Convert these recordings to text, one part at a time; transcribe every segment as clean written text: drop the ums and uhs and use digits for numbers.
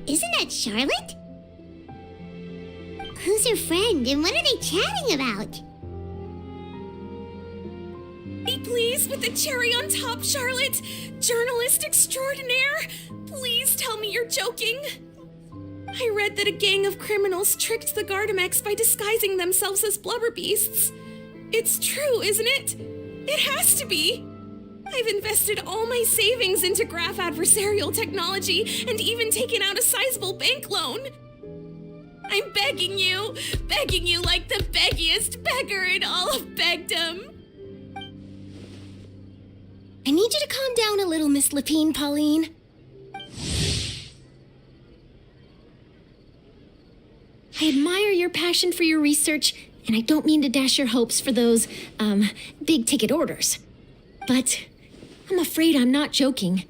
Isn't that Charlotte? Who's her friend and what are they chatting about? Be pleased with the cherry on top, Charlotte. Journalist extraordinaire. Please tell me you're joking. I read that a gang of criminals tricked the Gardamex by disguising themselves as blubber beasts. It's true, isn't it? It has to be. I've invested all my savings into graph adversarial technology and even taken out a sizable bank loan. I'm begging you like the beggiest beggar in all of begdom. I need you to calm down a little, Miss Lapine, Pauline. I admire your passion for your research, and I don't mean to dash your hopes for those, big-ticket orders. But I'm afraid I'm not joking.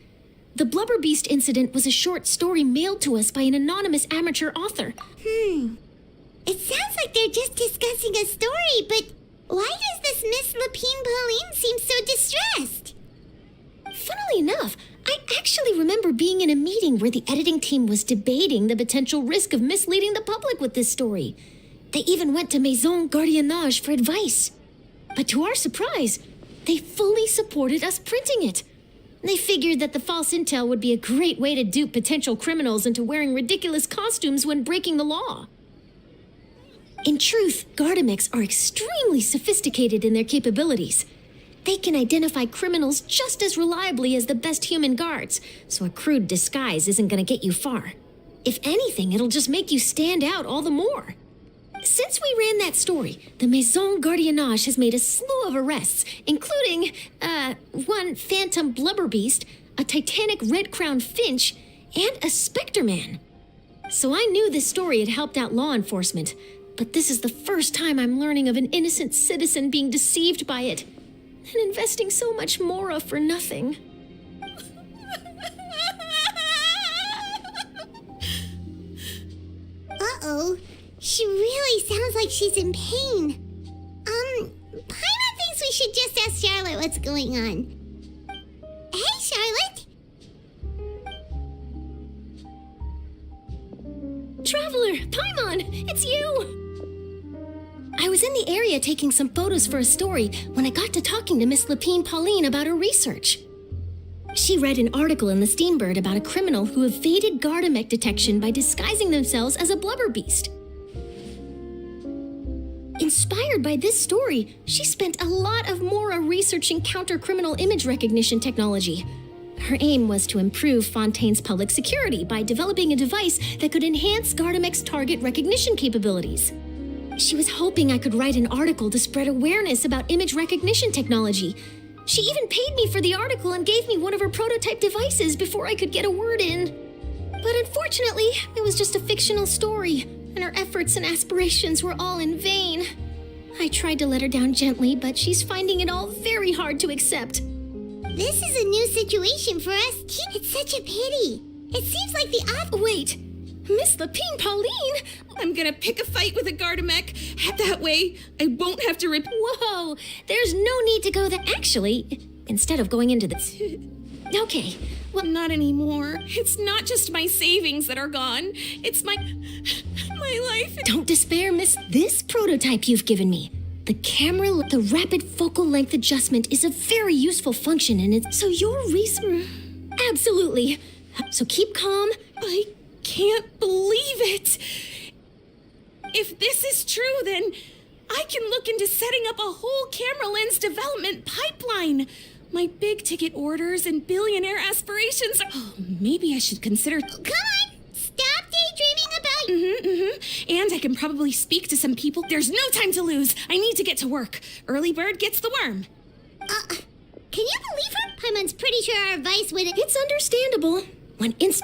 The Blubber Beast incident was a short story mailed to us by an anonymous amateur author. It sounds like they're just discussing a story, but why does this Miss Lapine Pauline seem so distressed? Funnily enough, I actually remember being in a meeting where the editing team was debating the potential risk of misleading the public with this story. They even went to Maison Gardiennage for advice. But to our surprise, they fully supported us printing it. They figured that the false intel would be a great way to dupe potential criminals into wearing ridiculous costumes when breaking the law. In truth, Gardamex are extremely sophisticated in their capabilities. They can identify criminals just as reliably as the best human guards, so a crude disguise isn't going to get you far. If anything, it'll just make you stand out all the more. Since we ran that story, the Maison Gardiennage has made a slew of arrests, including, one phantom blubber beast, a titanic red-crowned finch, and a specter man. So I knew this story had helped out law enforcement, but this is the first time I'm learning of an innocent citizen being deceived by it, and investing so much mora for nothing. Uh-oh. She really sounds like she's in pain. Paimon thinks we should just ask Charlotte what's going on. Hey, Charlotte! Traveler, Paimon, it's you! I was in the area taking some photos for a story when I got to talking to Miss Lapine Pauline about her research. She read an article in the Steenbird about a criminal who evaded Gardamex detection by disguising themselves as a blubber beast. Inspired by this story, she spent a lot of mora researching counter-criminal image recognition technology. Her aim was to improve Fontaine's public security by developing a device that could enhance Gardamex target recognition capabilities. She was hoping I could write an article to spread awareness about image recognition technology. She even paid me for the article and gave me one of her prototype devices before I could get a word in. But unfortunately, it was just a fictional story, and her efforts and aspirations were all in vain. I tried to let her down gently, but she's finding it all very hard to accept. This is a new situation for us. It's such a pity. It seems like the Wait, Miss Lapine Pauline? I'm gonna pick a fight with a Gardamex. That way, I won't have to Whoa, there's no need to go there. Actually, instead of going into the... Okay, well, not anymore. It's not just my savings that are gone. It's my life. Don't despair, miss. This prototype you've given me. The the rapid focal length adjustment is a very useful function in it. So your research... Absolutely. So keep calm. I can't believe it. If this is true, then I can look into setting up a whole camera lens development pipeline. My big ticket orders and billionaire aspirations are... Oh, maybe I should consider... Come on! Stop daydreaming about... And I can probably speak to some people. There's no time to lose. I need to get to work. Early bird gets the worm. Can you believe her? Paimon's pretty sure our advice would... It's understandable.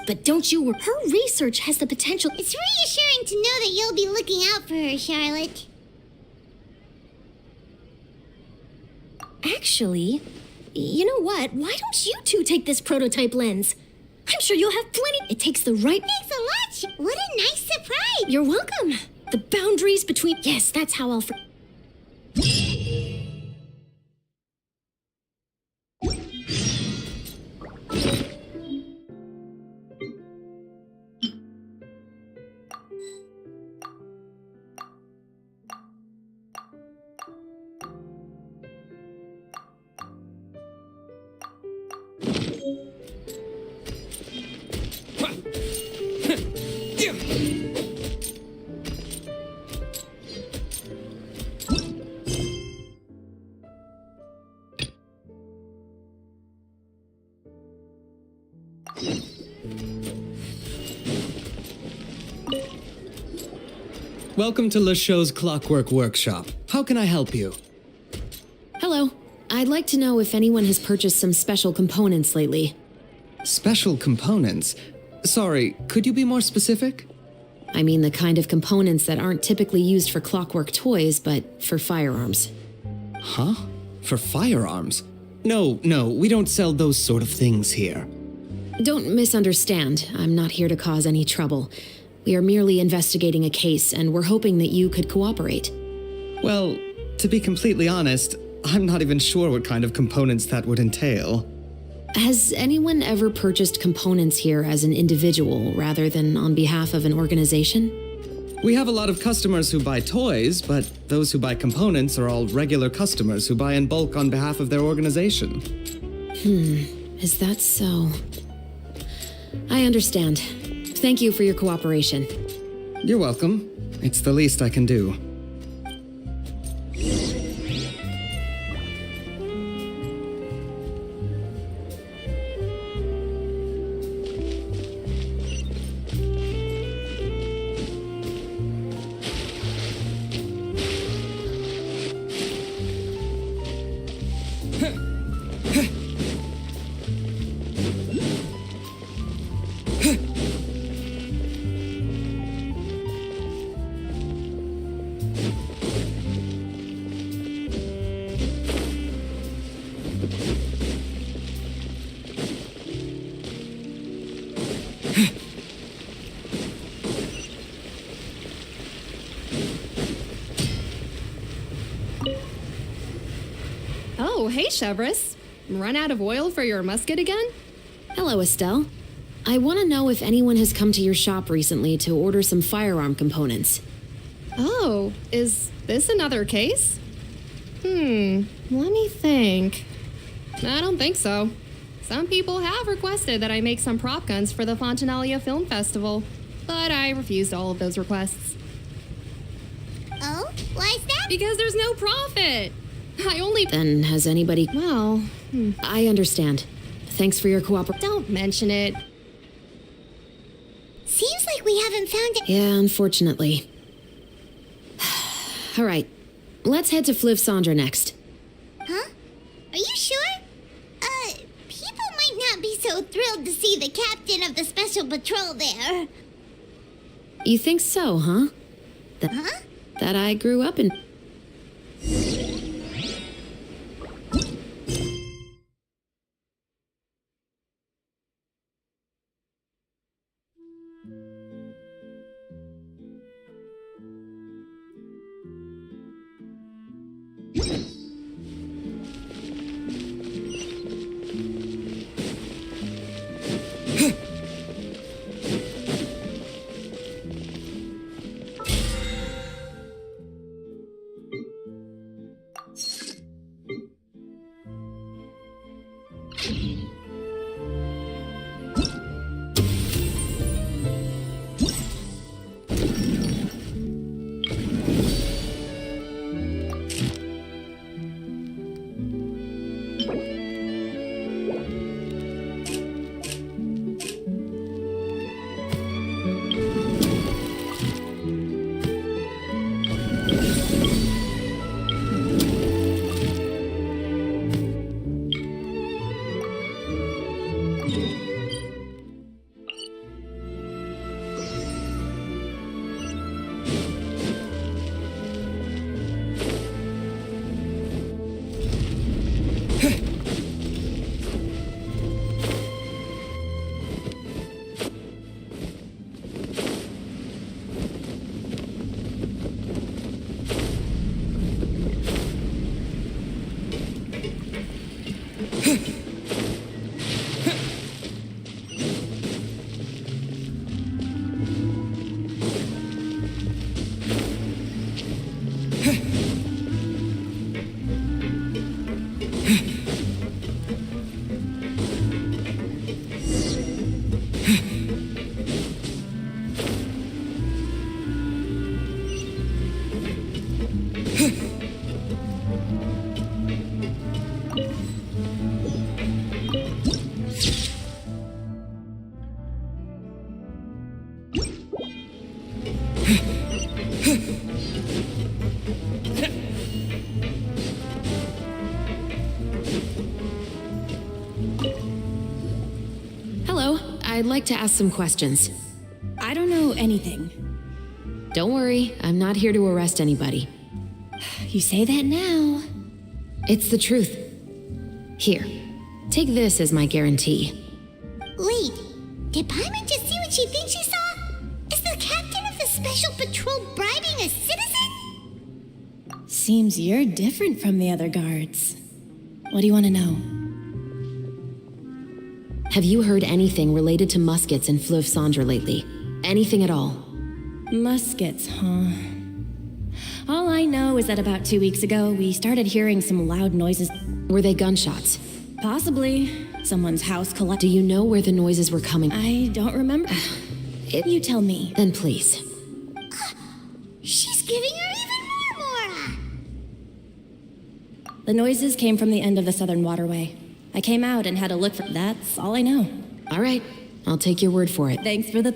But don't you... Her research has the potential... It's reassuring to know that you'll be looking out for her, Charlotte. Actually, you know what? Why don't you two take this prototype lens? I'm sure you'll have plenty. It takes the right. Thanks a lot. What a nice surprise. You're welcome. The boundaries between. Yes, that's how I'll. Welcome to LeChaux's Clockwork Workshop. How can I help you? Hello. I'd like to know if anyone has purchased some special components lately. Special components? Sorry, could you be more specific? I mean the kind of components that aren't typically used for clockwork toys, but for firearms. Huh? For firearms? No, we don't sell those sort of things here. Don't misunderstand. I'm not here to cause any trouble. We are merely investigating a case, and we're hoping that you could cooperate. Well, to be completely honest, I'm not even sure what kind of components that would entail. Has anyone ever purchased components here as an individual rather than on behalf of an organization? We have a lot of customers who buy toys, but those who buy components are all regular customers who buy in bulk on behalf of their organization. Is that so? I understand. Thank you for your cooperation. You're welcome. It's the least I can do. Oh, hey, Chevris. Run out of oil for your musket again? Hello, Estelle. I want to know if anyone has come to your shop recently to order some firearm components. Oh, is this another case? Let me think. I don't think so. Some people have requested that I make some prop guns for the Fontanalia Film Festival, but I refused all of those requests. Oh, why's that? Because there's no profit! I only... Then has anybody... Well, I understand. Thanks for your cooperation. don't mention it. Seems like we haven't found it. Yeah, unfortunately. All right. Let's head to Fliv Sandra next. Huh? Are you sure? People might not be so thrilled to see the captain of the special patrol there. You think so, huh? Huh? That I grew up in... I'd like to ask some questions. I don't know anything. Don't worry, I'm not here to arrest anybody. You say that now. It's the truth. Here, take this as my guarantee. Wait, did Paimon just see what she thinks she saw? Is the captain of the special patrol bribing a citizen? Seems you're different from the other guards. What do you want to know? Have you heard anything related to muskets in Fleuve Cendre lately? Anything at all? Muskets, huh? All I know is that about 2 weeks ago, we started hearing some loud noises. Were they gunshots? Possibly. Someone's house Do collapsed. you know where the noises were coming? I don't remember. You tell me. Then please. She's giving her even more Mora. The noises came from the end of the Southern Waterway. I came out and had a look for. That's all I know. All right, I'll take your word for it. Thanks for the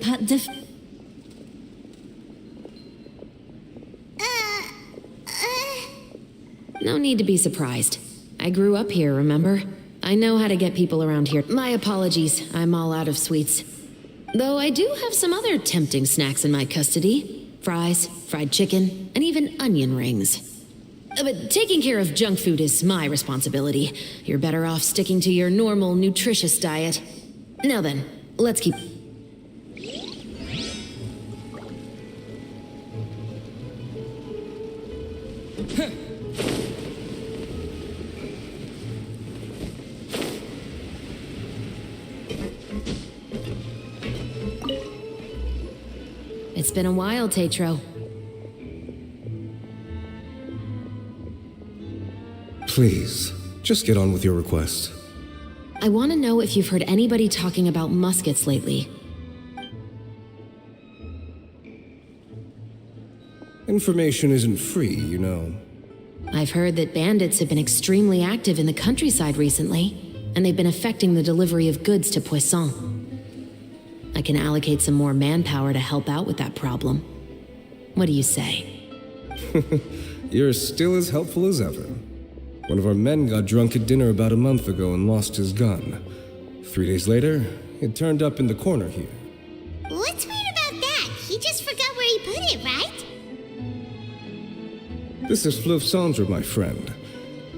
No need to be surprised. I grew up here, remember? I know how to get people around here. My apologies, I'm all out of sweets. Though I do have some other tempting snacks in my custody. Fries, fried chicken, and even onion rings. But taking care of junk food is my responsibility. You're better off sticking to your normal, nutritious diet. Now then, let's keep... It's been a while, Tetro. Please, just get on with your request. I want to know if you've heard anybody talking about muskets lately. Information isn't free, you know. I've heard that bandits have been extremely active in the countryside recently, and they've been affecting the delivery of goods to Poisson. I can allocate some more manpower to help out with that problem. What do you say? You're still as helpful as ever. One of our men got drunk at dinner about a month ago and lost his gun. 3 days later, it turned up in the corner here. What's weird about that? He just forgot where he put it, right? This is Fleuve Cendre, my friend.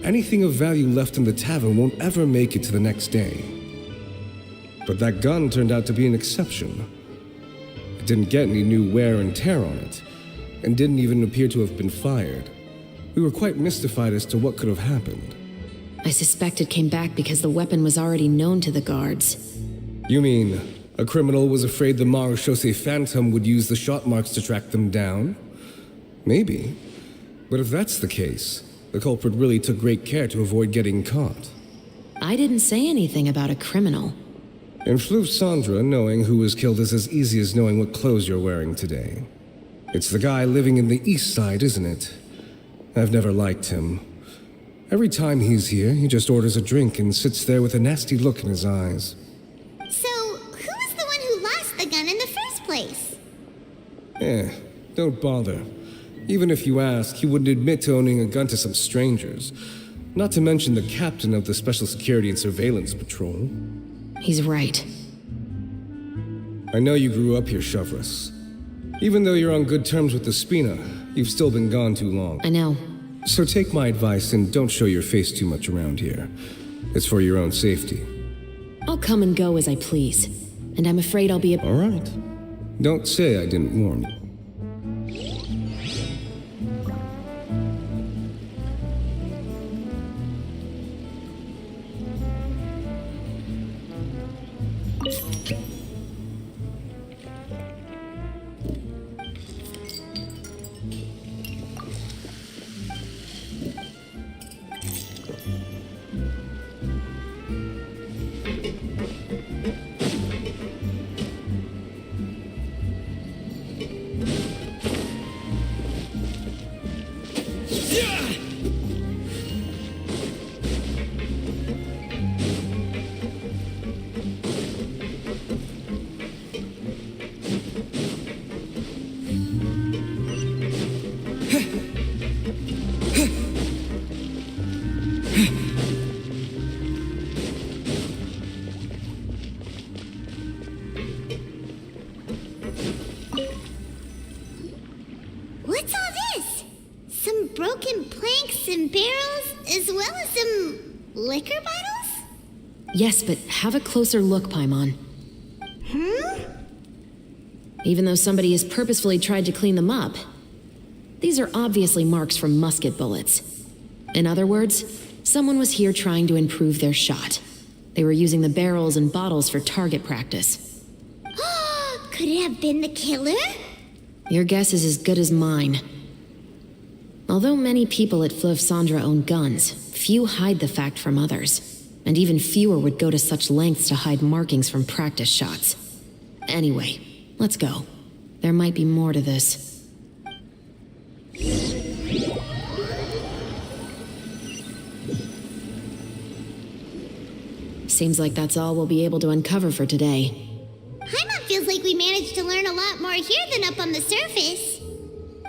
Anything of value left in the tavern won't ever make it to the next day. But that gun turned out to be an exception. It didn't get any new wear and tear on it, and didn't even appear to have been fired. We were quite mystified as to what could have happened. I suspect it came back because the weapon was already known to the guards. You mean, a criminal was afraid the Marechaussee Phantom would use the shot marks to track them down? Maybe. But if that's the case, the culprit really took great care to avoid getting caught. I didn't say anything about a criminal. In Fleuve Cendre, knowing who was killed is as easy as knowing what clothes you're wearing today. It's the guy living in the east side, isn't it? I've never liked him. Every time he's here, he just orders a drink and sits there with a nasty look in his eyes. So, who was the one who lost the gun in the first place? Don't bother. Even if you ask, he wouldn't admit to owning a gun to some strangers. Not to mention the captain of the Special Security and Surveillance Patrol. He's right. I know you grew up here, Chevres. Even though you're on good terms with the Spina, you've still been gone too long. I know. So take my advice and don't show your face too much around here. It's for your own safety. I'll come and go as I please. And I'm afraid I'll be a... All right. Don't say I didn't warn you. barrels, as well as some liquor bottles? Yes, but have a closer look, Paimon. Even though somebody has purposefully tried to clean them up, these are obviously marks from musket bullets. In other words, someone was here trying to improve their shot. They were using the barrels and bottles for target practice. Could it have been the killer? Your guess is as good as mine. Although many people at Fleuve Cendra own guns, few hide the fact from others. And even fewer would go to such lengths to hide markings from practice shots. Anyway, let's go. There might be more to this. Seems like that's all we'll be able to uncover for today. Paimon feels like we managed to learn a lot more here than up on the surface.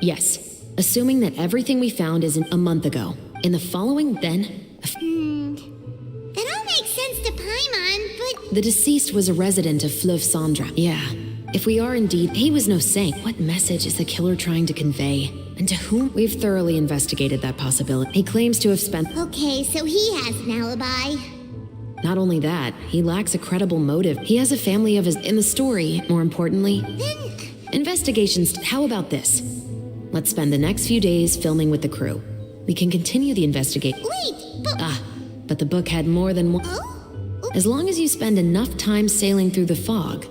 Yes, assuming that everything we found is a month ago. In the following, then... That all makes sense to Paimon, but... The deceased was a resident of Fleuve Cendra. Yeah. If we are indeed... He was no saint. What message is the killer trying to convey? And to whom? We've thoroughly investigated that possibility. He claims to have spent... Okay, so he has an alibi. Not only that, he lacks a credible motive. He has a family of his... In the story, more importantly... Then... Investigations... How about this? Let's spend the next few days filming with the crew. We can continue the investigation. Wait, but... But the book had more than one... Oh? As long as you spend enough time sailing through the fog...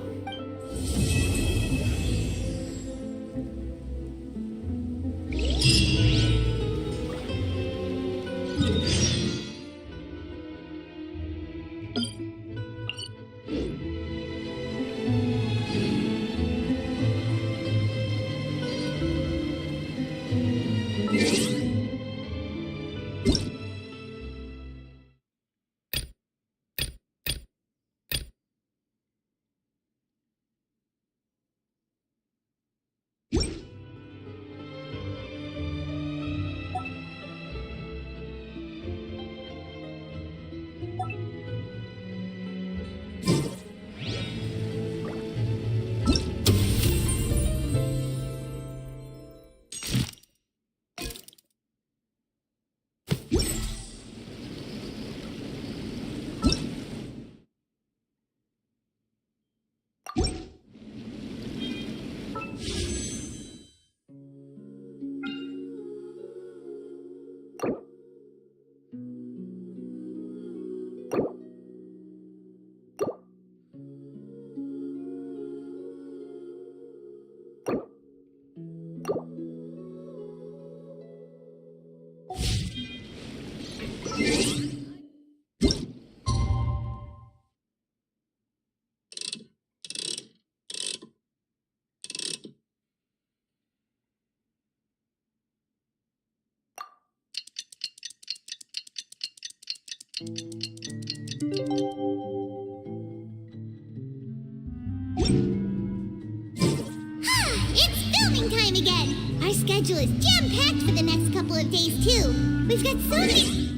It's filming time again! Our schedule is jam-packed for the next couple of days, too. We've got so many...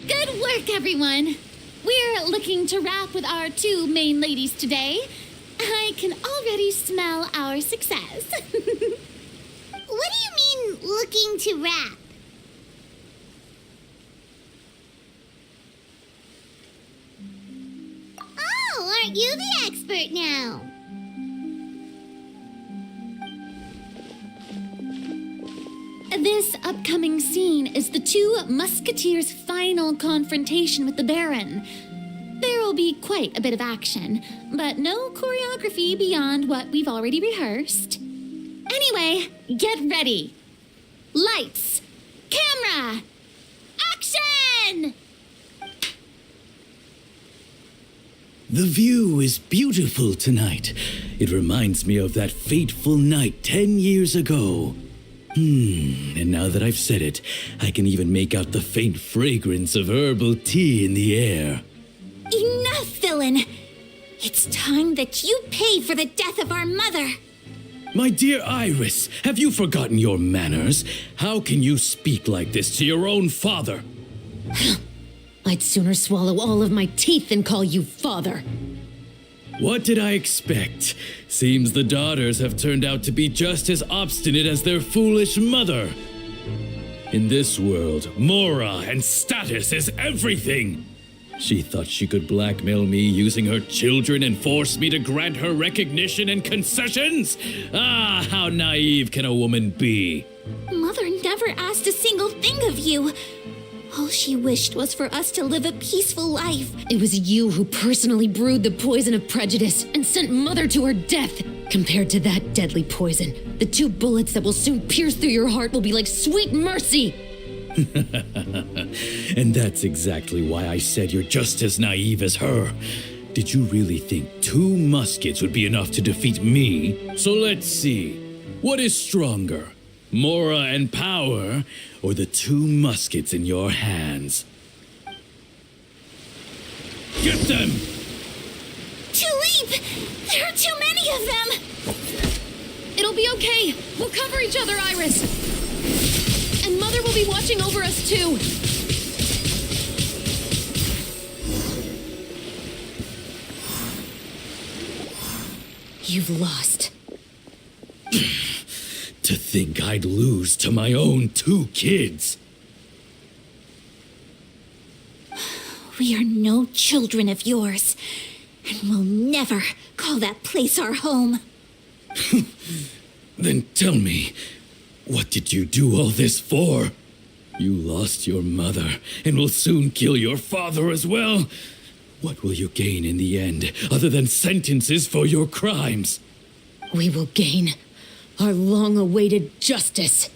Good work, everyone. We're looking to wrap with our two main ladies today. I can already smell our success. What do you mean, looking to wrap? Oh, aren't you the expert now? This upcoming scene is the two musketeers' final confrontation with the Baron. There will be quite a bit of action, but no choreography beyond what we've already rehearsed. Anyway, get ready. Lights, camera, action! The view is beautiful tonight. It reminds me of that fateful night 10 years ago. And now that I've said it, I can even make out the faint fragrance of herbal tea in the air. Enough, villain! It's time that you pay for the death of our mother! My dear Iris, have you forgotten your manners? How can you speak like this to your own father? I'd sooner swallow all of my teeth than call you father. What did I expect? Seems the daughters have turned out to be just as obstinate as their foolish mother. In this world, Mora and status is everything. She thought she could blackmail me using her children and force me to grant her recognition and concessions? Ah, how naive can a woman be? Mother never asked a single thing of you. All she wished was for us to live a peaceful life. It was you who personally brewed the poison of prejudice and sent Mother to her death. Compared to that deadly poison, the 2 bullets that will soon pierce through your heart will be like sweet mercy. And that's exactly why I said you're just as naive as her. Did you really think 2 muskets would be enough to defeat me? So let's see. What is stronger? Mora and power, or the 2 muskets in your hands? Get them! Tulip! There are too many of them! It'll be okay. We'll cover each other, Iris. And Mother will be watching over us, too. You've lost. To think I'd lose to my own 2 kids. We are no children of yours, and we'll never call that place our home. Then tell me, what did you do all this for? You lost your mother, and will soon kill your father as well. What will you gain in the end, other than sentences for your crimes? We will gain our long-awaited justice.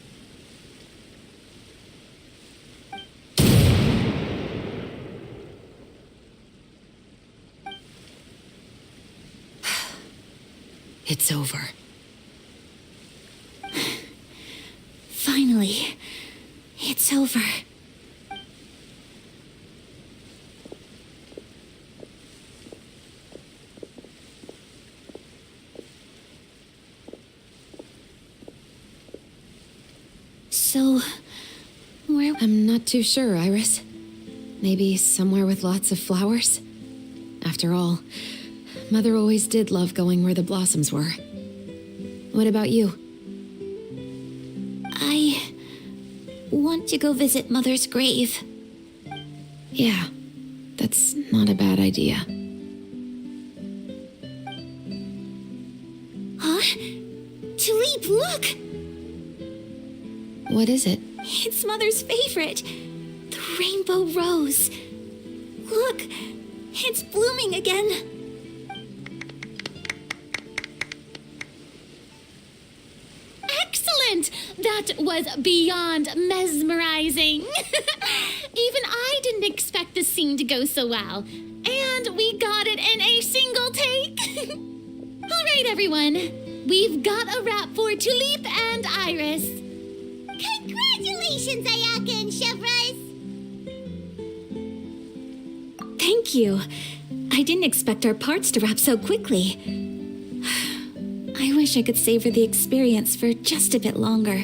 It's over. Finally, it's over. So, where... I'm not too sure, Iris. Maybe somewhere with lots of flowers? After all, Mother always did love going where the blossoms were. What about you? I want to go visit Mother's grave. Yeah, that's not a bad idea. Tulip, look! What is it? It's Mother's favorite. The rainbow rose. Look, it's blooming again. Excellent! That was beyond mesmerizing. Even I didn't expect the scene to go so well. And we got it in a single take. All right, everyone. We've got a wrap for Tulip and Iris. Congratulations, Ayaka and Chevres! Thank you. I didn't expect our parts to wrap so quickly. I wish I could savor the experience for just a bit longer.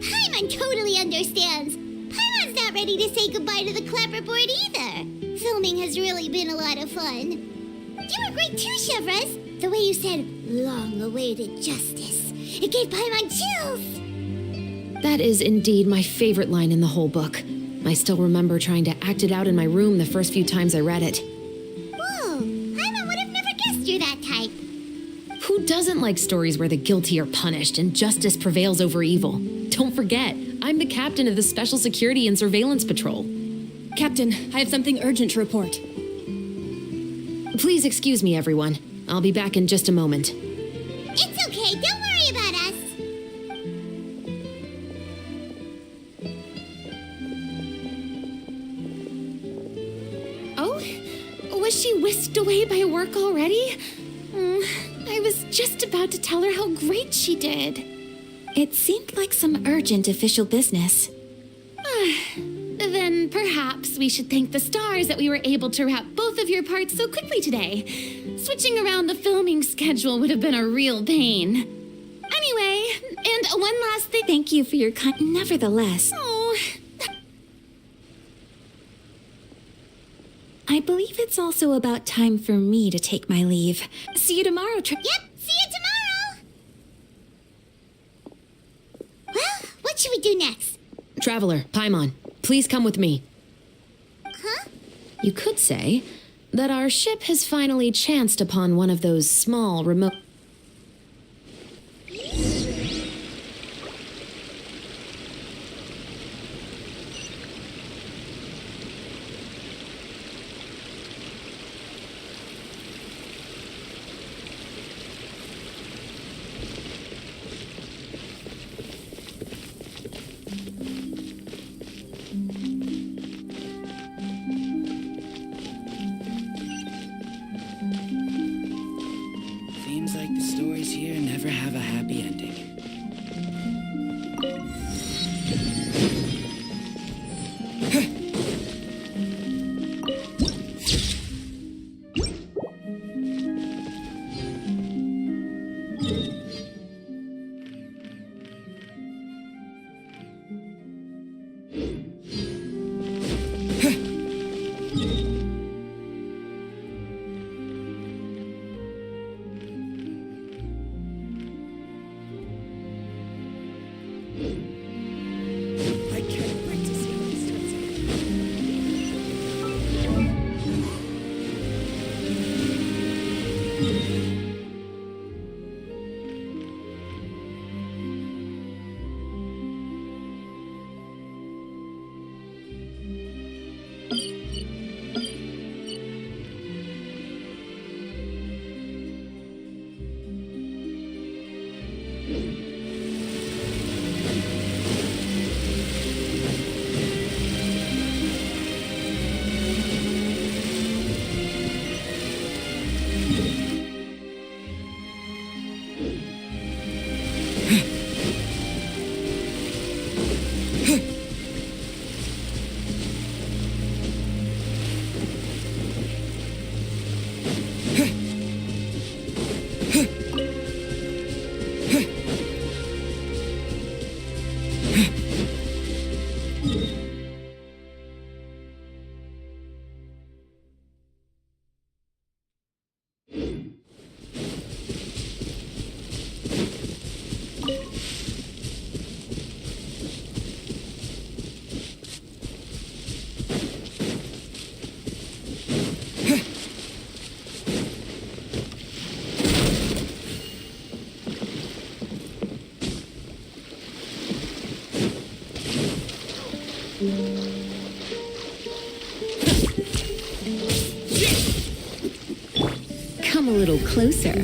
Paimon totally understands. Paimon's not ready to say goodbye to the clapperboard either. Filming has really been a lot of fun. You were great too, Chevres. The way you said, long-awaited justice. It gave Paimon chills. That is indeed my favorite line in the whole book. I still remember trying to act it out in my room the first few times I read it. Whoa, Paimon would have never guessed you're that type. Who doesn't like stories where the guilty are punished and justice prevails over evil? Don't forget, I'm the captain of the Special Security and Surveillance Patrol. Captain, I have something urgent to report. Please excuse me, everyone. I'll be back in just a moment. It's okay, don't worry about us. Oh, was she whisked away by work already? I was just about to tell her how great she did. It seemed like some urgent official business. Then perhaps we should thank the stars that we were able to wrap both of your parts so quickly today. Switching around the filming schedule would have been a real pain. Anyway, and one last thing. Thank you for your kind. Nevertheless, Oh, I believe it's also about time for me to take my leave. See you tomorrow, Yep, see you tomorrow. Well, what should we do next? Traveler, Paimon, please come with me. Huh? You could say that our ship has finally chanced upon one of those small, remote... Seems like the stories here never have a happy ending. I can't wait to see how this turns out. Come a little closer.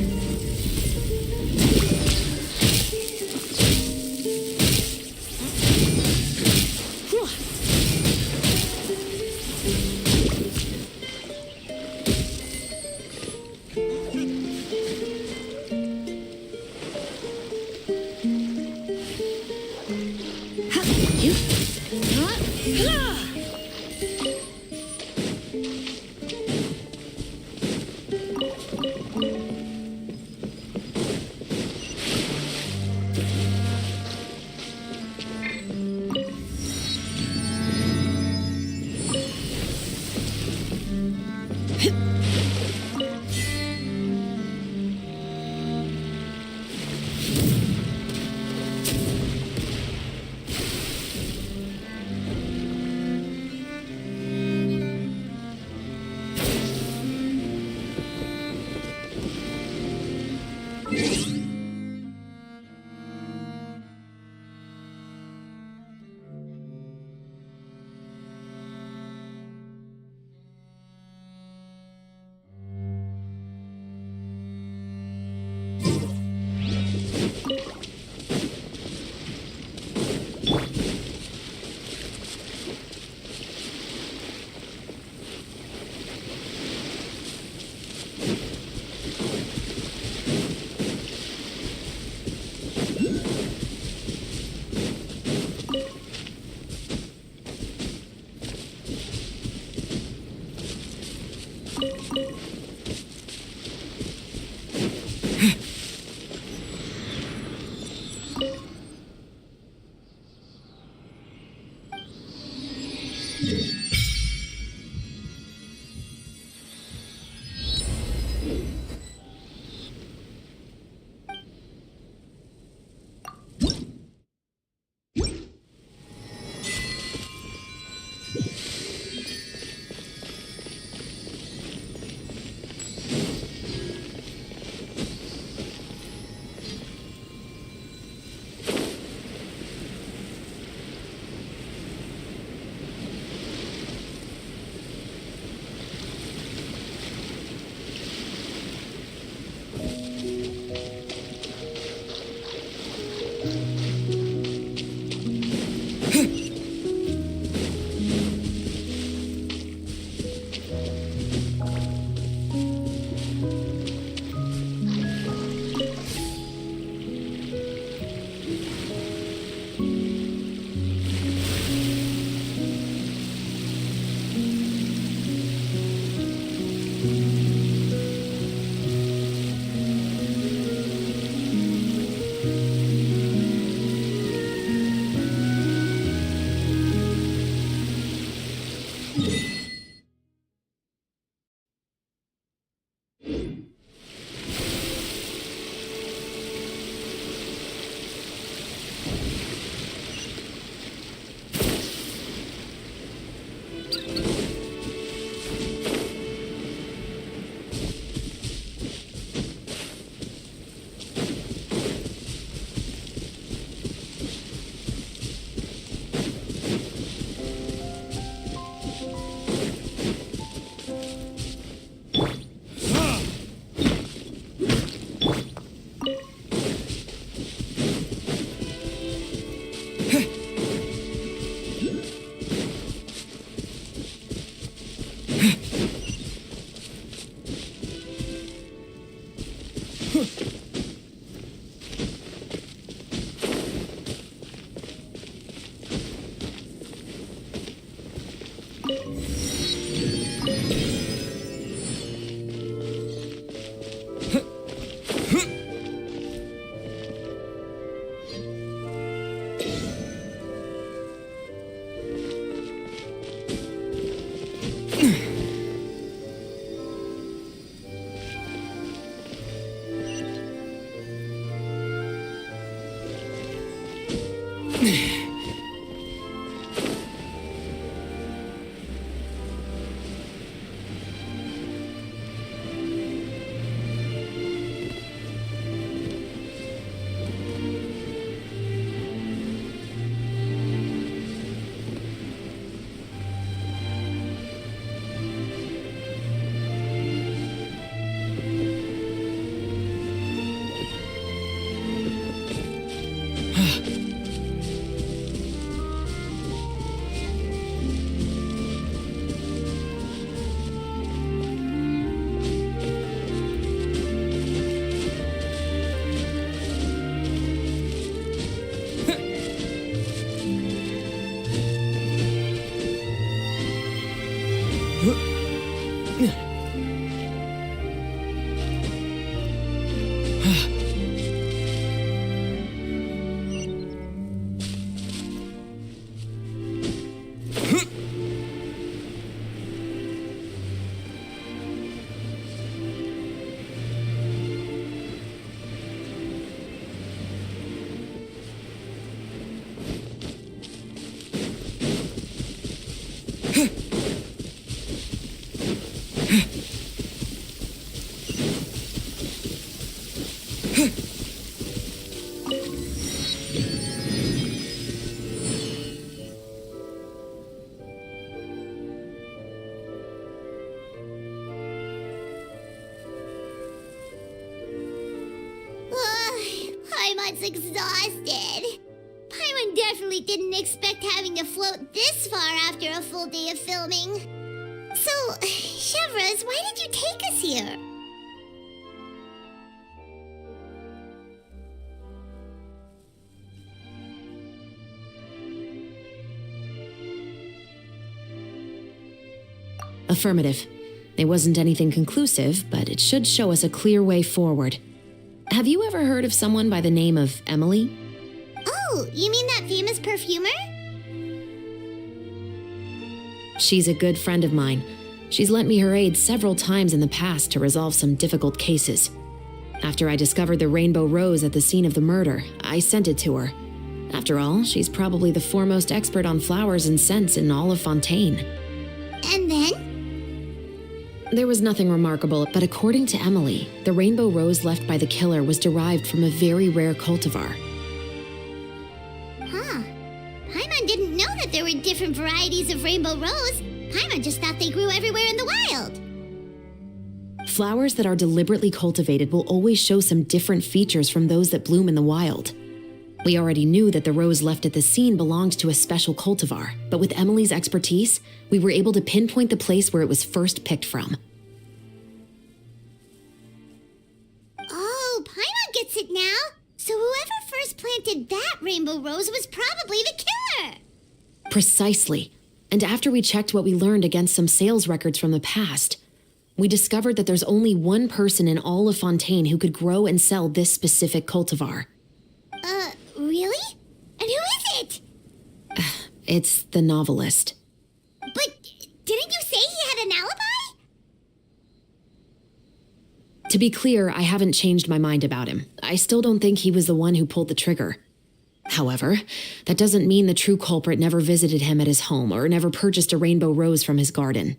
Paimon's exhausted. Paimon definitely didn't expect having to float this far after a full day of filming. So, Chevrolet, why did you take us here? Affirmative. It wasn't anything conclusive, but it should show us a clear way forward. Have you ever heard of someone by the name of Emily? Oh, you mean that famous perfumer? She's a good friend of mine. She's lent me her aid several times in the past to resolve some difficult cases. After I discovered the rainbow rose at the scene of the murder, I sent it to her. After all, she's probably the foremost expert on flowers and scents in all of Fontaine. And then? There was nothing remarkable, but according to Emily, the rainbow rose left by the killer was derived from a very rare cultivar. Huh. Paimon didn't know that there were different varieties of rainbow rose. Paimon just thought they grew everywhere in the wild. Flowers that are deliberately cultivated will always show some different features from those that bloom in the wild. We already knew that the rose left at the scene belonged to a special cultivar, but with Emily's expertise, we were able to pinpoint the place where it was first picked from. Oh, Paimon gets it now. So whoever first planted that rainbow rose was probably the killer. Precisely. And after we checked what we learned against some sales records from the past, we discovered that there's only one person in all of Fontaine who could grow and sell this specific cultivar. Really? And who is it? It's the novelist. But didn't you say he had an alibi? To be clear, I haven't changed my mind about him. I still don't think he was the one who pulled the trigger. However, that doesn't mean the true culprit never visited him at his home or never purchased a rainbow rose from his garden.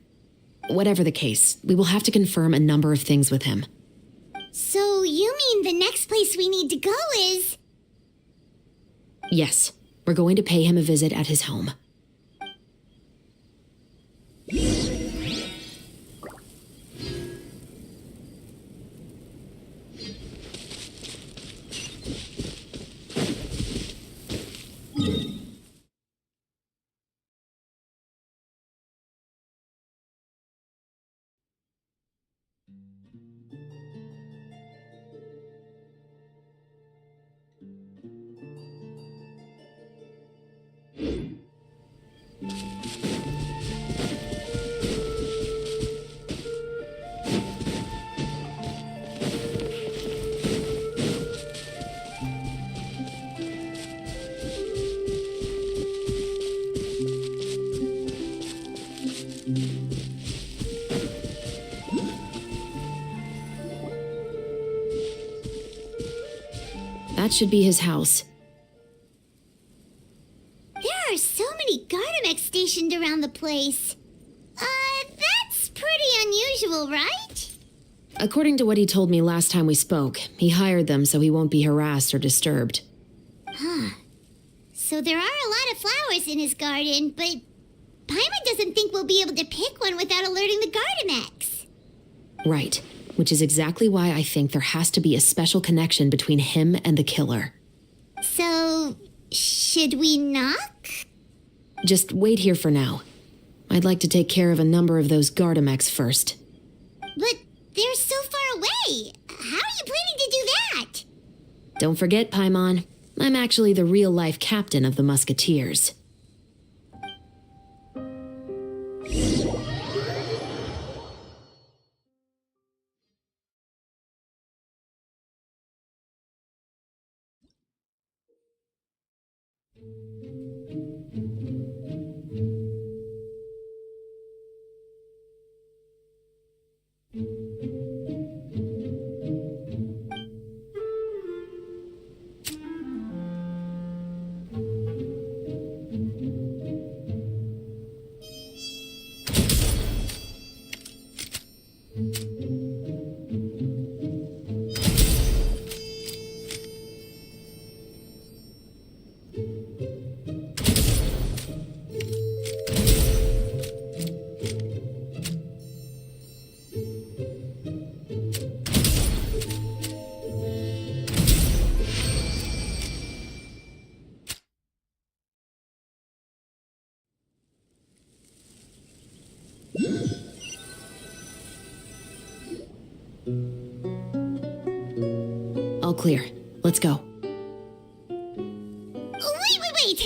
Whatever the case, we will have to confirm a number of things with him. So you mean the next place we need to go is... Yes, we're going to pay him a visit at his home. That should be his house. There are so many Gardamex stationed around the place. That's pretty unusual, right? According to what he told me last time we spoke, he hired them so he won't be harassed or disturbed. Huh. So there are a lot of flowers in his garden, but Paimon doesn't think we'll be able to pick one without alerting the Gardamex. Right, which is exactly why I think there has to be a special connection between him and the killer. So, should we knock? Just wait here for now. I'd like to take care of a number of those Gardamex first. But they're so far away. How are you planning to do that? Don't forget, Paimon, I'm actually the real-life captain of the Musketeers. All clear. Let's go. Wait!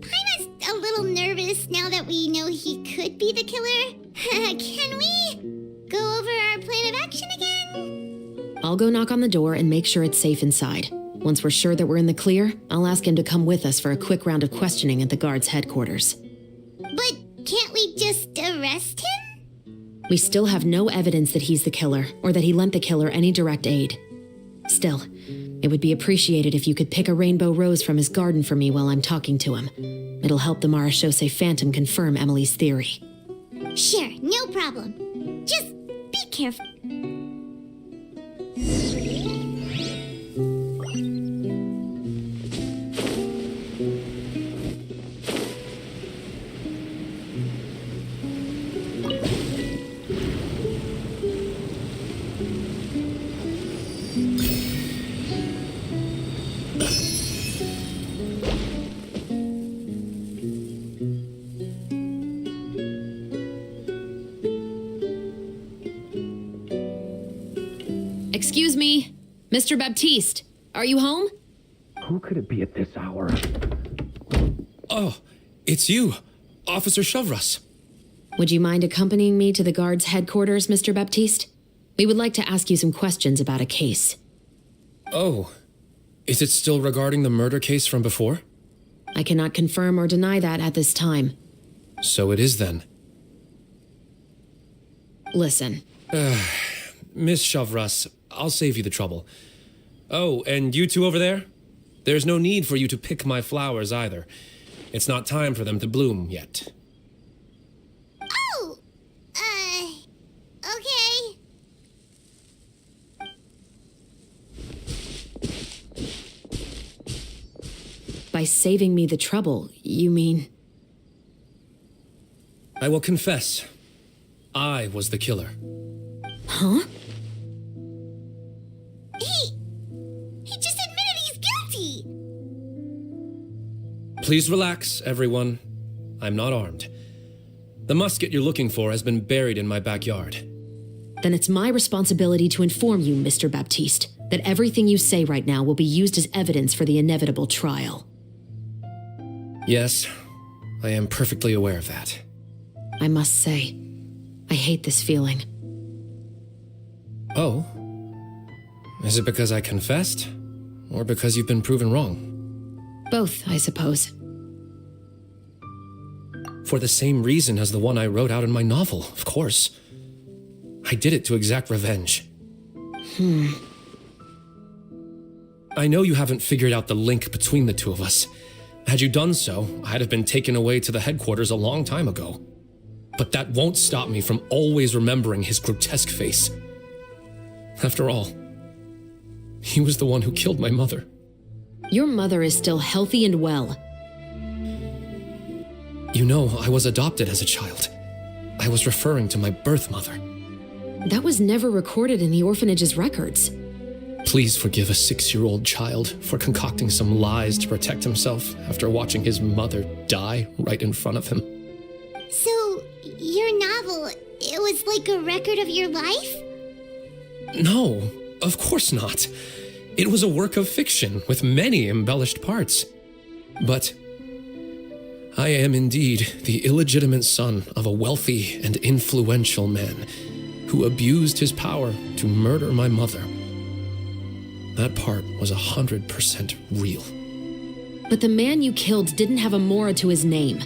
Paimon's a little nervous now that we know he could be the killer. Can we go over our plan of action again? I'll go knock on the door and make sure it's safe inside. Once we're sure that we're in the clear, I'll ask him to come with us for a quick round of questioning at the guard's headquarters. But can't we just arrest him? We still have no evidence that he's the killer, or that he lent the killer any direct aid. Still, it would be appreciated if you could pick a rainbow rose from his garden for me while I'm talking to him. It'll help the Marachose Phantom confirm Emily's theory. Sure, no problem. Just be careful. Excuse me, Mr. Baptiste, are you home? Who could it be at this hour? Oh, it's you, Officer Chavras. Would you mind accompanying me to the guard's headquarters, Mr. Baptiste? We would like to ask you some questions about a case. Oh, is it still regarding the murder case from before? I cannot confirm or deny that at this time. So it is then. Listen. Miss Chavras, I'll save you the trouble. Oh, and you two over there? There's no need for you to pick my flowers either. It's not time for them to bloom yet. Oh! Okay. By saving me the trouble, you mean... I will confess. I was the killer. Huh? He just admitted he's guilty! Please relax, everyone. I'm not armed. The musket you're looking for has been buried in my backyard. Then it's my responsibility to inform you, Mr. Baptiste, that everything you say right now will be used as evidence for the inevitable trial. Yes, I am perfectly aware of that. I must say, I hate this feeling. Oh? Is it because I confessed? Or because you've been proven wrong? Both, I suppose. For the same reason as the one I wrote out in my novel, of course. I did it to exact revenge. I know you haven't figured out the link between the two of us. Had you done so, I'd have been taken away to the headquarters a long time ago. But that won't stop me from always remembering his grotesque face. After all, he was the one who killed my mother. Your mother is still healthy and well. You know, I was adopted as a child. I was referring to my birth mother. That was never recorded in the orphanage's records. Please forgive a 6-year-old child for concocting some lies to protect himself after watching his mother die right in front of him. So, your novel, it was like a record of your life? No, of course not. It was a work of fiction with many embellished parts. But I am indeed the illegitimate son of a wealthy and influential man who abused his power to murder my mother. That part was 100% real. But the man you killed didn't have a Mora to his name.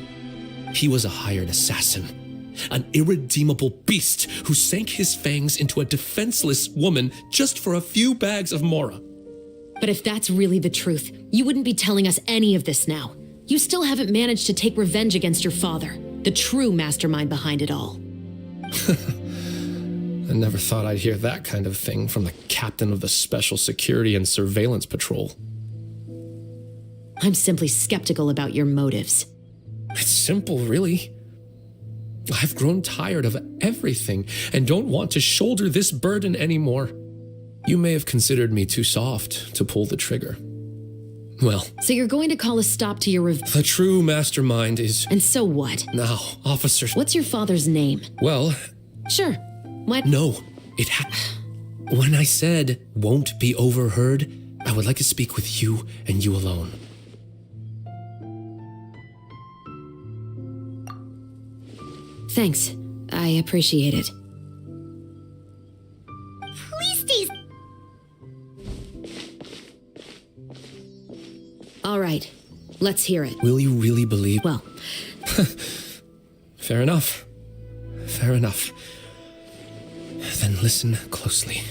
He was a hired assassin, an irredeemable beast who sank his fangs into a defenseless woman just for a few bags of Mora. But if that's really the truth, you wouldn't be telling us any of this now. You still haven't managed to take revenge against your father, the true mastermind behind it all. I never thought I'd hear that kind of thing from the captain of the Special Security and Surveillance Patrol. I'm simply skeptical about your motives. It's simple, really. I've grown tired of everything and don't want to shoulder this burden anymore. You may have considered me too soft to pull the trigger. Well, So you're going to call a stop to your the true mastermind is... And so what? Now, officer... What's your father's name? Well... Sure. What? No, When I said won't be overheard, I would like to speak with you and you alone. Thanks. I appreciate it. Please stay. All right. Let's hear it. Will you really believe... Well, Fair enough. Fair enough. Then listen closely.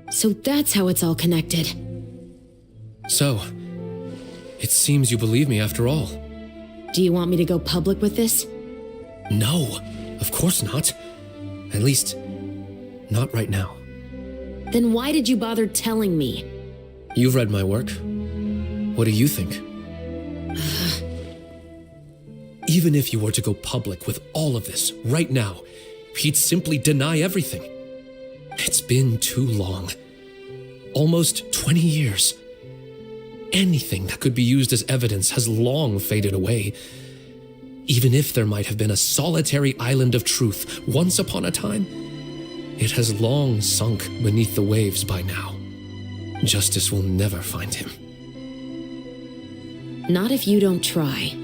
so that's how it's all connected. So, it seems you believe me after all. Do you want me to go public with this? No, of course not. At least, not right now. Then why did you bother telling me? You've read my work. What do you think? Even if you were to go public with all of this right now, he'd simply deny everything. It's been too long. Almost 20 years. Anything that could be used as evidence has long faded away. Even if there might have been a solitary island of truth once upon a time, it has long sunk beneath the waves by now. Justice will never find him. Not if you don't try.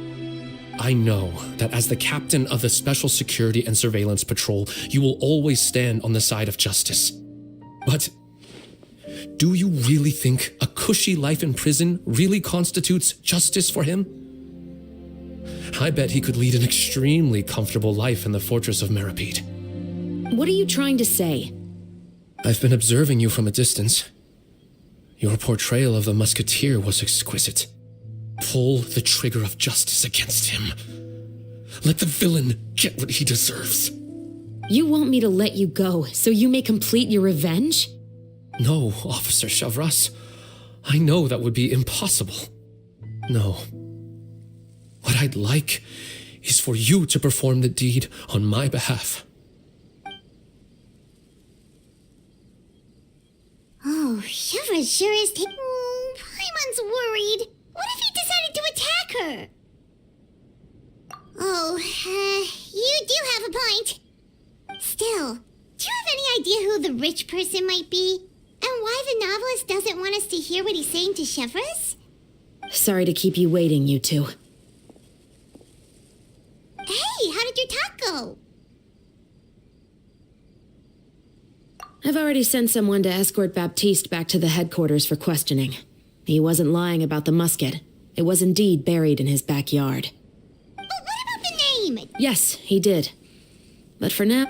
I know that as the captain of the Special Security and Surveillance Patrol, you will always stand on the side of justice. But do you really think a cushy life in prison really constitutes justice for him? I bet he could lead an extremely comfortable life in the fortress of Meripede. What are you trying to say? I've been observing you from a distance. Your portrayal of the musketeer was exquisite. Pull the trigger of justice against him. Let the villain get what he deserves. You want me to let you go so you may complete your revenge? No, Officer Chavras. I know that would be impossible. No. What I'd like is for you to perform the deed on my behalf. Oh, Shivers sure is taking... Paimon's worried. What if he decided to attack her? Oh, you do have a point. Still, do you have any idea who the rich person might be? And why the novelist doesn't want us to hear what he's saying to Chevres? Sorry to keep you waiting, you two. Hey, how did your talk go? I've already sent someone to escort Baptiste back to the headquarters for questioning. He wasn't lying about the musket. It was indeed buried in his backyard. But what about the name? Yes, he did. But for now,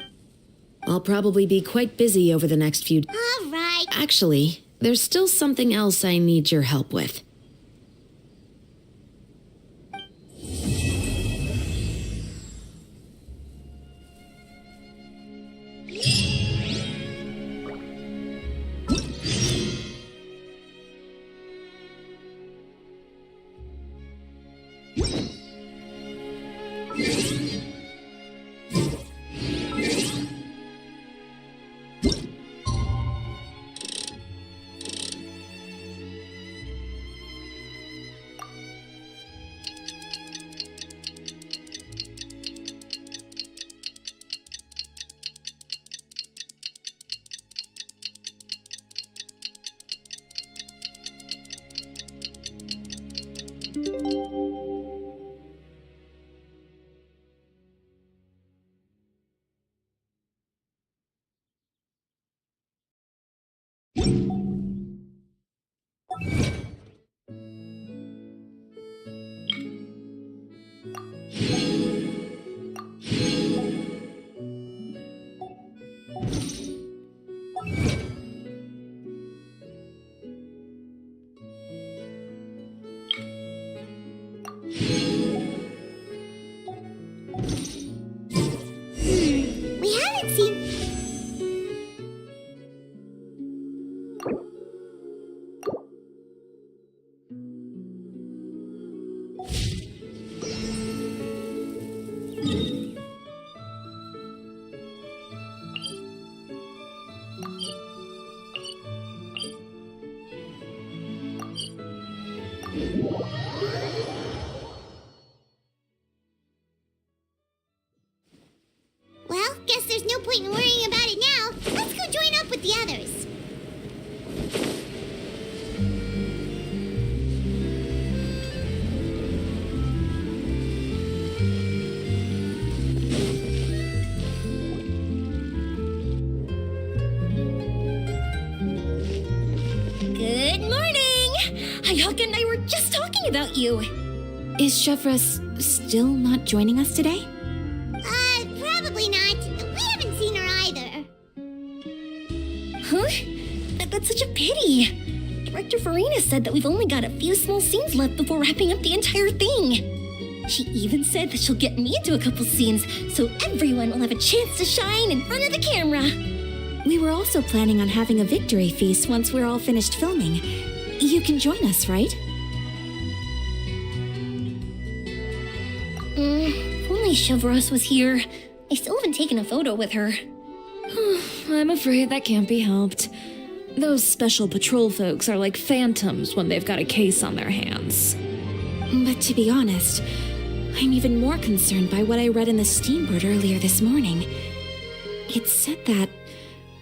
I'll probably be quite busy over the next few... All right. Actually, there's still something else I need your help with. We haven't seen. Well, guess there's no point in worrying about it now. Let's go join up with the others. Good morning! Hayaka and I were just talking about you. Is Chevres still not joining us today? Probably not. We haven't seen her either. Huh? That's such a pity. Director Farina said that we've only got a few small scenes left before wrapping up the entire thing. She even said that she'll get me into a couple scenes so everyone will have a chance to shine in front of the camera. We were also planning on having a victory feast once we're all finished filming. You can join us, right? If only Chevros was here. I still haven't taken a photo with her. I'm afraid that can't be helped. Those special patrol folks are like phantoms when they've got a case on their hands. But to be honest, I'm even more concerned by what I read in the Steambird earlier this morning. It said that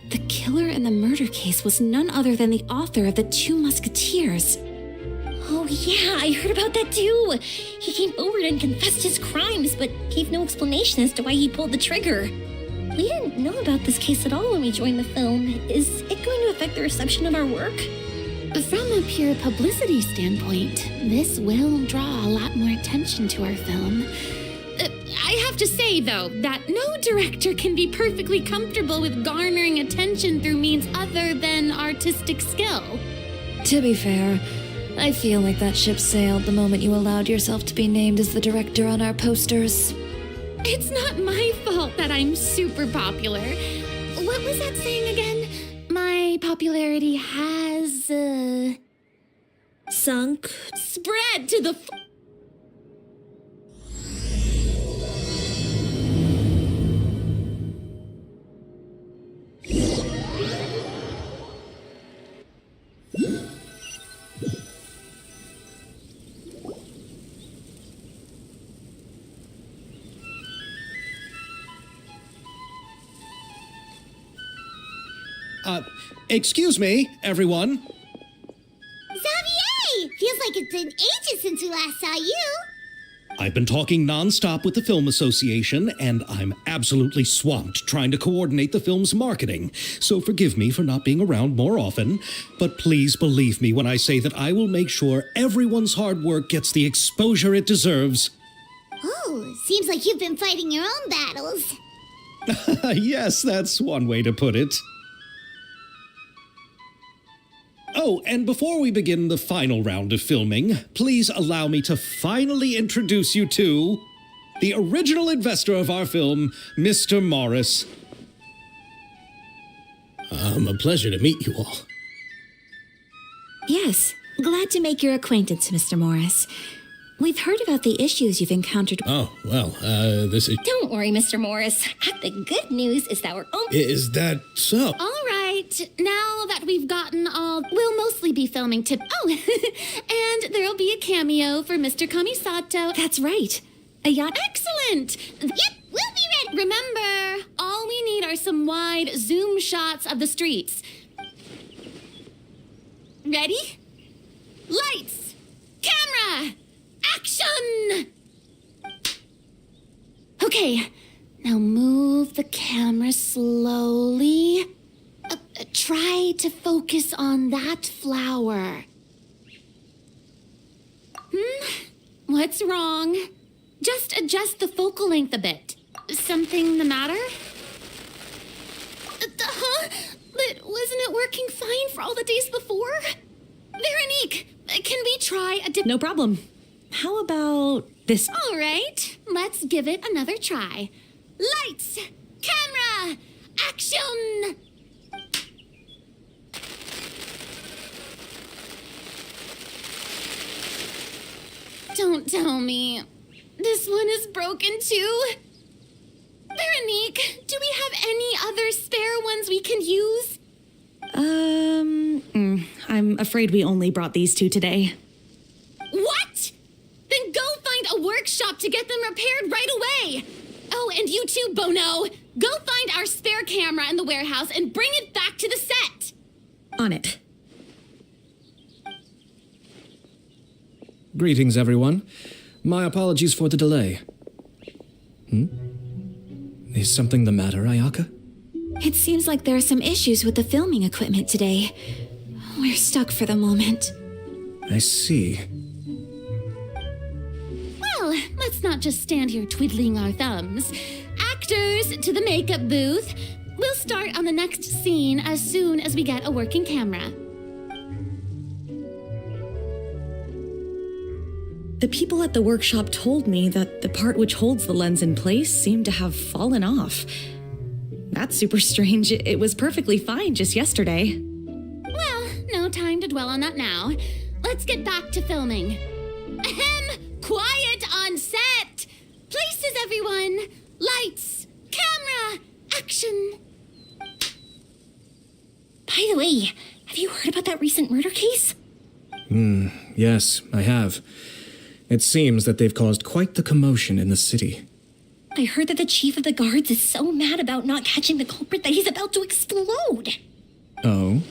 the killer in the murder case was none other than the author of the Two Musketeers. Oh yeah, I heard about that too. He came forward and confessed his crimes, but gave no explanation as to why he pulled the trigger. We didn't know about this case at all when we joined the film. Is it going to affect the reception of our work? From a pure publicity standpoint, this will draw a lot more attention to our film. I have to say, though, that no director can be perfectly comfortable with garnering attention through means other than artistic skill. To be fair, I feel like that ship sailed the moment you allowed yourself to be named as the director on our posters. It's not my fault that I'm super popular. What was that saying again? My popularity has, Sunk. spread to the... Excuse me, everyone. Xavier! Feels like it's been ages since we last saw you. I've been talking nonstop with the Film Association, and I'm absolutely swamped trying to coordinate the film's marketing. So forgive me for not being around more often, but please believe me when I say that I will make sure everyone's hard work gets the exposure it deserves. Oh, seems like you've been fighting your own battles. Yes, that's one way to put it. Oh, and before we begin the final round of filming, please allow me to finally introduce you to the original investor of our film, Mr. Morris. A pleasure to meet you all. Yes, glad to make your acquaintance, Mr. Morris. We've heard about the issues you've encountered. Oh, well, this is... Don't worry, Mr. Morris. The good news is that we're Is that so? All right, now that we've gotten all, we'll mostly be filming Oh, and there'll be a cameo for Mr. Kamisato. That's right. A yacht. Excellent. Yep, we'll be ready. Remember, all we need are some wide zoom shots of the streets. Ready? Lights! Camera! Action! Okay, now move the camera slowly. Try to focus on that flower. What's wrong? Just adjust the focal length a bit. Something the matter? But wasn't it working fine for all the days before? Veronique, can we try a No problem. How about this? All right, let's give it another try. Lights, camera, action! Don't tell me. This one is broken too? Veronique, do we have any other spare ones we can use? I'm afraid we only brought these two today. What? Then go find a workshop to get them repaired right away. Oh, and you too, Bono. Go find our spare camera in the warehouse and bring it back to the set. On it. Greetings, everyone. My apologies for the delay. Is something the matter, Ayaka? It seems like there are some issues with the filming equipment today. We're stuck for the moment. I see. Well, let's not just stand here twiddling our thumbs. Actors, to the makeup booth. We'll start on the next scene as soon as we get a working camera. The people at the workshop told me that the part which holds the lens in place seemed to have fallen off. That's super strange. It was perfectly fine just yesterday. Well, no time to dwell on that now. Let's get back to filming. Ahem! Quiet on set! Places, everyone! Lights! Camera! Action! By the way, have you heard about that recent murder case? Yes, I have. It seems that they've caused quite the commotion in the city. I heard that the chief of the guards is so mad about not catching the culprit that he's about to explode. Oh?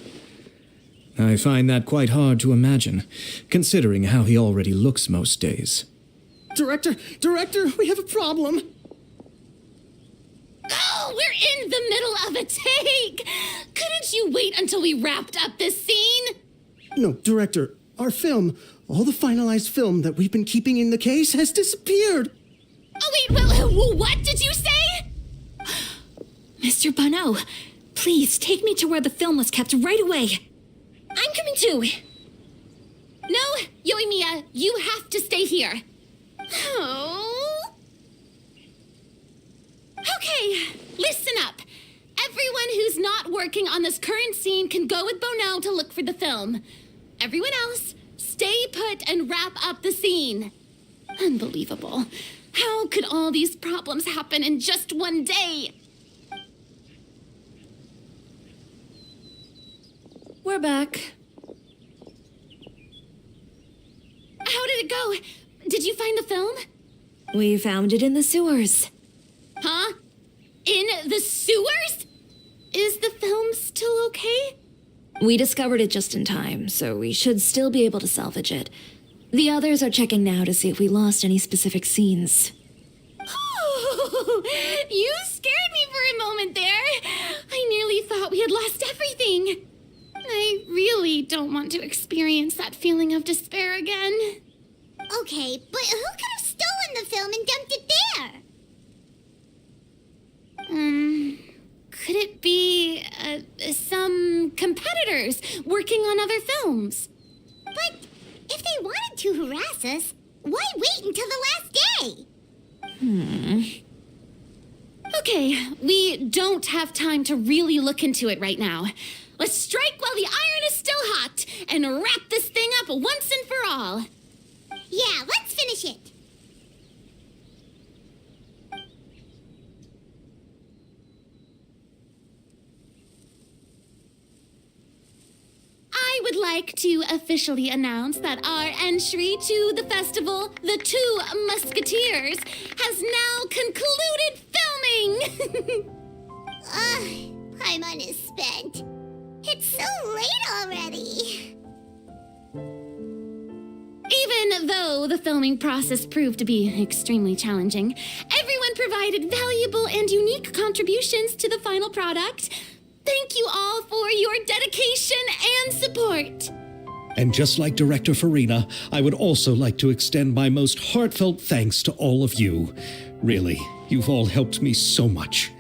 I find that quite hard to imagine, considering how he already looks most days. Director, we have a problem. Oh, we're in the middle of a take! Couldn't you wait until we wrapped up this scene? No, Director, our film, all the finalized film that we've been keeping in the case has disappeared. Oh, wait, well, what did you say? Mr. Bono, please take me to where the film was kept right away. I'm coming too. No, Yoimiya, you have to stay here. Oh. Okay, listen up. Everyone who's not working on this current scene can go with Bono to look for the film. Everyone else, stay put and wrap up the scene. Unbelievable. How could all these problems happen in just one day? We're back. How did it go? Did you find the film? We found it in the sewers. Huh? In the sewers? Is the film still okay? We discovered it just in time, so we should still be able to salvage it. The others are checking now to see if we lost any specific scenes. Oh, you scared me for a moment there. I nearly thought we had lost everything. I really don't want to experience that feeling of despair again. Okay, but who could have stolen the film and dumped it there? Could it be some competitors working on other films? But if they wanted to harass us, why wait until the last day? Okay, we don't have time to really look into it right now. Let's strike while the iron is still hot and wrap this thing up once and for all. Yeah, let's finish it. I would like to officially announce that our entry to the festival, The Two Musketeers, has now concluded filming! Paimon is spent. It's so late already. Even though the filming process proved to be extremely challenging, everyone provided valuable and unique contributions to the final product. Thank you all for your dedication and support. And just like Director Farina, I would also like to extend my most heartfelt thanks to all of you. Really, you've all helped me so much.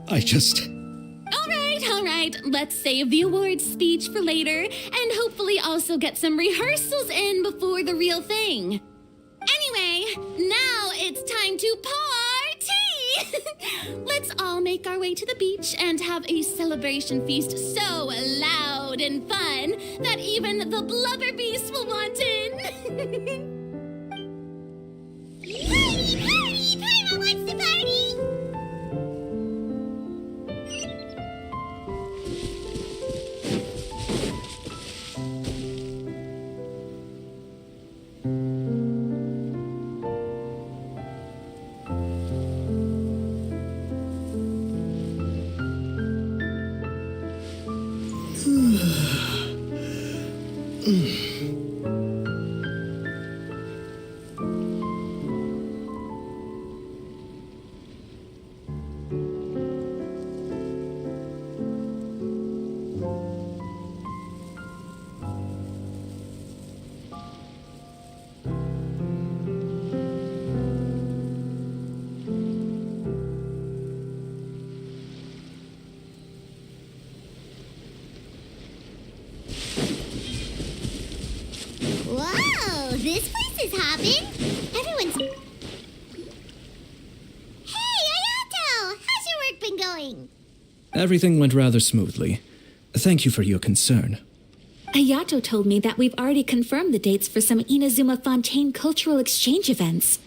I just... All right. Let's save the awards speech for later and hopefully also get some rehearsals in before the real thing. Anyway, now it's time to party! Let's all make our way to the beach and have a celebration feast so loud and fun that even the blubber beast will want in. Party, party! Paimon wants to party! Whoa, this place is hopping. Everyone's... Hey, Ayato! How's your work been going? Everything went rather smoothly. Thank you for your concern. Ayato told me that we've already confirmed the dates for some Inazuma Fontaine cultural exchange events.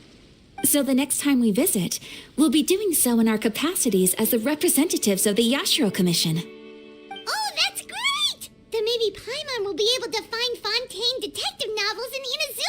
So the next time we visit, we'll be doing so in our capacities as the representatives of the Yashiro Commission. Oh, that's great! Then maybe Paimon will be able to find Fontaine detective novels in Inazuma